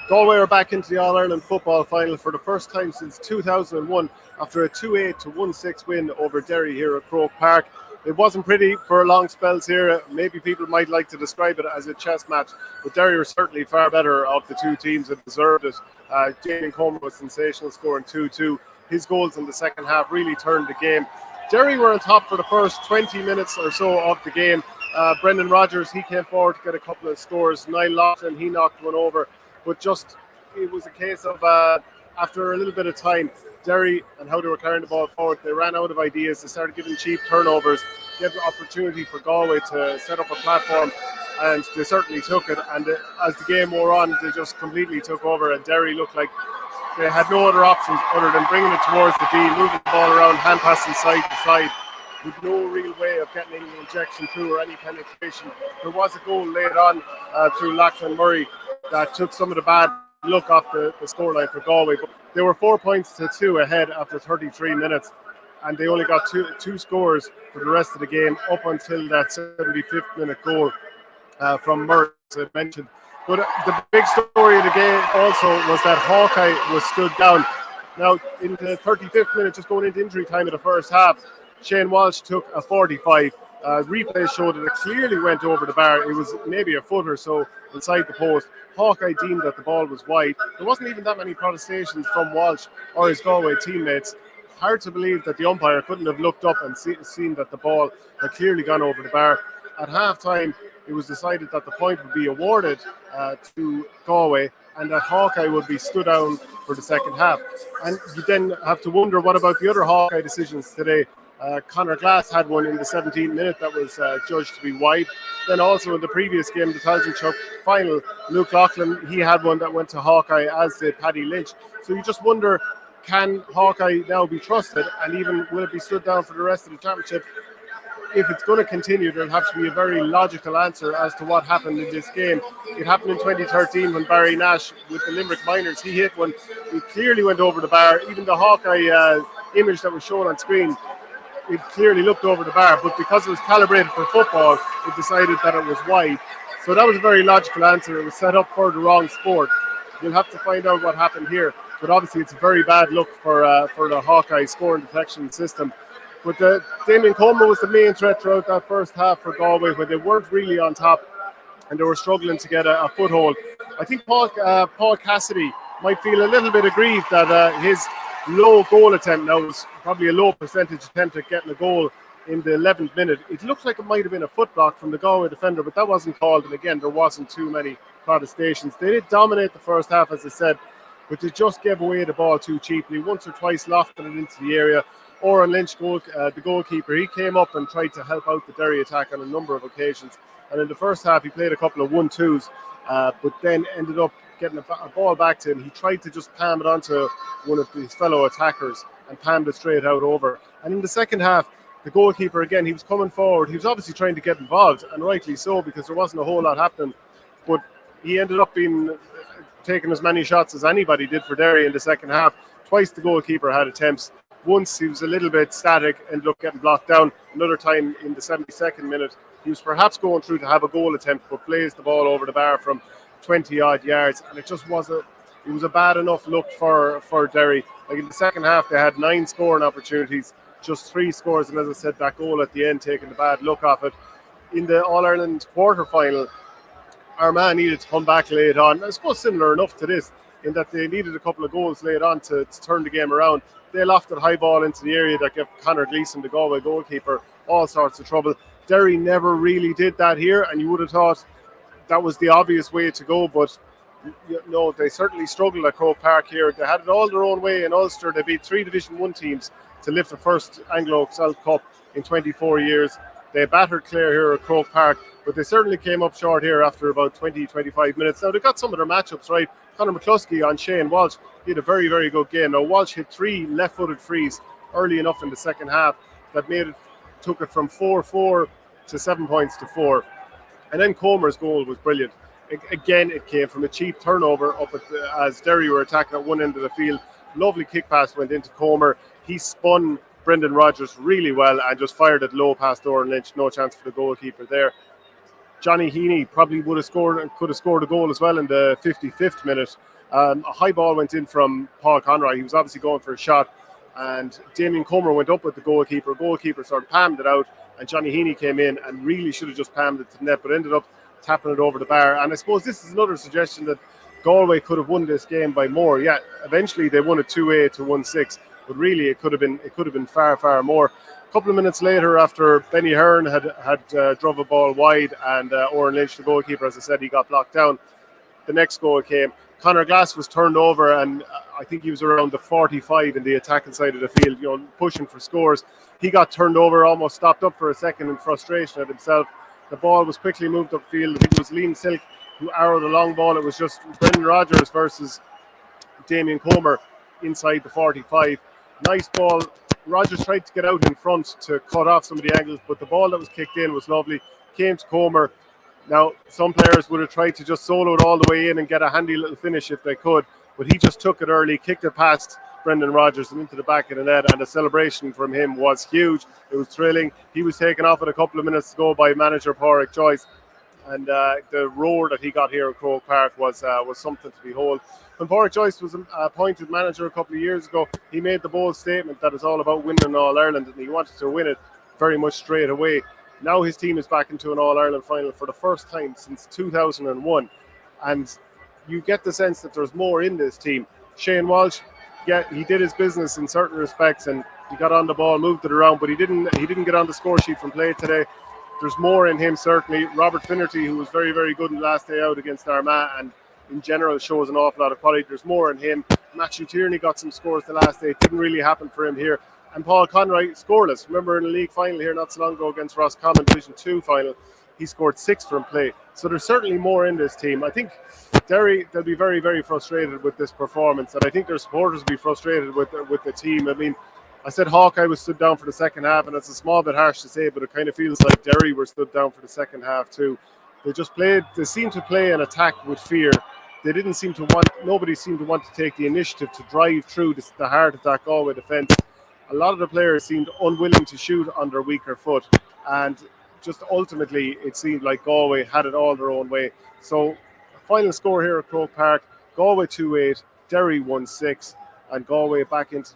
Galway are back into the All-Ireland football final for the first time since 2001 after a 2-8 to 1-6 win over Derry here at Croke Park. It wasn't pretty for long spells here. Maybe people might like to describe it as a chess match, but Derry were certainly far better of the two teams that deserved it. Damien Comer was sensational, scoring 2-2. His goals in the second half really turned the game. Derry were on top for the first 20 minutes or so of the game. Brendan Rodgers, he came forward to get a couple of scores. Niall Loughlin, he knocked one over. But just, it was a case of, after a little bit of time, Derry and how they were carrying the ball forward, they ran out of ideas. They started giving cheap turnovers, gave the opportunity for Galway to set up a platform, and they certainly took it. And as the game wore on, they just completely took over, and Derry looked like they had no other options other than bringing it towards the D, moving the ball around, hand passing side to side, with no real way of getting any injection through or any penetration. There was a goal laid on through Lachlan Murray that took some of the bad look off the scoreline for Galway. But they were 4 points to 2 ahead after 33 minutes, and they only got two scores for the rest of the game up until that 75th minute goal from Murray, as I mentioned. But the big story of the game also was that HawkEye was stood down. Now, in the 35th minute, just going into injury time of the first half, Shane Walsh took a 45. Replays showed that it clearly went over the bar. It was maybe a foot or so inside the post. HawkEye deemed that the ball was wide. There wasn't even that many protestations from Walsh or his Galway teammates. Hard to believe that the umpire couldn't have looked up and seen that the ball had clearly gone over the bar. At half-time, it was decided that the point would be awarded to Galway and that HawkEye would be stood down for the second half. And you then have to wonder, what about the other HawkEye decisions today? Conor Glass had one in the 17th minute that was judged to be wide. Then also in the previous game, the Talginchuk final, Luke Loughlin, he had one that went to HawkEye, as did Paddy Lynch. So you just wonder, can HawkEye now be trusted, and even will it be stood down for the rest of the championship? If it's going to continue, there'll have to be a very logical answer as to what happened in this game. It happened in 2013 when Barry Nash with the Limerick Miners, he hit one. It clearly went over the bar. Even the HawkEye image that was shown on screen, it clearly looked over the bar, but because it was calibrated for football, it decided that it was wide. So that was a very logical answer. It was set up for the wrong sport. You'll have to find out what happened here. But obviously it's a very bad look for the HawkEye scoring detection system. But Damien Comer was the main threat throughout that first half for Galway, where they weren't really on top and they were struggling to get a foothold. I think Paul Cassidy might feel a little bit aggrieved that his low goal attempt now was probably a low percentage attempt at getting a goal in the 11th minute. It looked like it might have been a foot block from the Galway defender, but that wasn't called. And again, there wasn't too many protestations. They did dominate the first half, as I said, but they just gave away the ball too cheaply. Once or twice lofted it into the area. Oran Lynch, the goalkeeper, he came up and tried to help out the Derry attack on a number of occasions. And in the first half, he played a couple of 1-2s, but then ended up getting a ball back to him. He tried to just palm it onto one of his fellow attackers and palmed it straight out over. And in the second half, the goalkeeper, again, he was coming forward. He was obviously trying to get involved, and rightly so, because there wasn't a whole lot happening. But he ended up taking as many shots as anybody did for Derry in the second half. Twice the goalkeeper had attempts. Once he was a little bit static, ended up getting blocked down. Another time in the 72nd minute, he was perhaps going through to have a goal attempt, but blazed the ball over the bar from 20 odd yards, and it was a bad enough look for Derry. Like in the second half, they had 9 scoring opportunities, just 3 scores, and as I said, that goal at the end taking the bad look off it. In the All-Ireland quarter-final, Armagh needed to come back late on. I suppose similar enough to this, in that they needed a couple of goals late on to turn the game around. They lofted high ball into the area that gave Conor Gleeson, the Galway goalkeeper, all sorts of trouble. Derry never really did that here, and you would have thought that was the obvious way to go, but no, they certainly struggled at Croke Park here. They had it all their own way in Ulster. They beat 3 Division 1 teams to lift the first Anglo-Celt Cup in 24 years. They battered Clare here at Croke Park, but they certainly came up short here after about 20-25 minutes. Now, they got some of their matchups right. Conor McCluskey on Shane Walsh, he had a very, very good game. Now, Walsh hit 3 left-footed frees early enough in the second half that took it from 4-4 to 7 points to 4. And then Comer's goal was brilliant. Again, it came from a cheap turnover as Derry were attacking at one end of the field. Lovely kick pass went into Comer. He spun Brendan Rodgers really well and just fired it low past Oran Lynch. No chance for the goalkeeper there. Johnny Heaney probably would have scored and could have scored a goal as well in the 55th minute. A high ball went in from Paul Conroy. He was obviously going for a shot, and Damien Comer went up with the goalkeeper. Goalkeeper sort of palmed it out, and Johnny Heaney came in and really should have just palmed it to the net, but ended up tapping it over the bar. And I suppose this is another suggestion that Galway could have won this game by more. Yeah, eventually they won it 2-8 to 1-6, but really it could have been far, far more. A couple of minutes later, after Benny Hearn had drove a ball wide, and Oren Lynch, the goalkeeper, as I said, he got blocked down. The next goal came. Conor Glass was turned over, and I think he was around the 45 in the attacking side of the field, pushing for scores. He got turned over, almost stopped up for a second in frustration at himself. The ball was quickly moved upfield. I think it was Liam Silk who arrowed a long ball. It was just Brendan Rodgers versus Damien Comer inside the 45. Nice ball. Rodgers tried to get out in front to cut off some of the angles, but the ball that was kicked in was lovely. Came to Comer. Now, some players would have tried to just solo it all the way in and get a handy little finish if they could, but he just took it early, kicked it past Brendan Rodgers and into the back of the net, and the celebration from him was huge. It was thrilling. He was taken off at a couple of minutes to go by manager Pádraig Joyce, and the roar that he got here at Croke Park was something to behold. When Pádraig Joyce was appointed manager a couple of years ago, he made the bold statement that it's all about winning All-Ireland, and he wanted to win it very much straight away. Now his team is back into an All-Ireland final for the first time since 2001, and you get the sense that there's more in this team. Shane Walsh, yeah, he did his business in certain respects, and he got on the ball, moved it around, but he didn't get on the score sheet from play today. There's more in him, certainly. Robert Finnerty, who was very, very good in the last day out against Armagh, and in general shows an awful lot of quality. There's more in him. Matthew Tierney got some scores the last day. It didn't really happen for him here. And Paul Conroy, scoreless. Remember in the league final here not so long ago against Roscommon Division 2 final, he scored 6 from play. So there's certainly more in this team. I think Derry, they'll be very, very frustrated with this performance, and I think their supporters will be frustrated with the team. I mean, I said HawkEye was stood down for the second half, and it's a small bit harsh to say, but it kind of feels like Derry were stood down for the second half too. They seemed to play an attack with fear. Nobody seemed to want to take the initiative to drive through the heart of that Galway defence. A lot of the players seemed unwilling to shoot on their weaker foot, and just ultimately it seemed like Galway had it all their own way. So final score here at Croke Park, Galway 2-8, Derry 1-6, and Galway back into the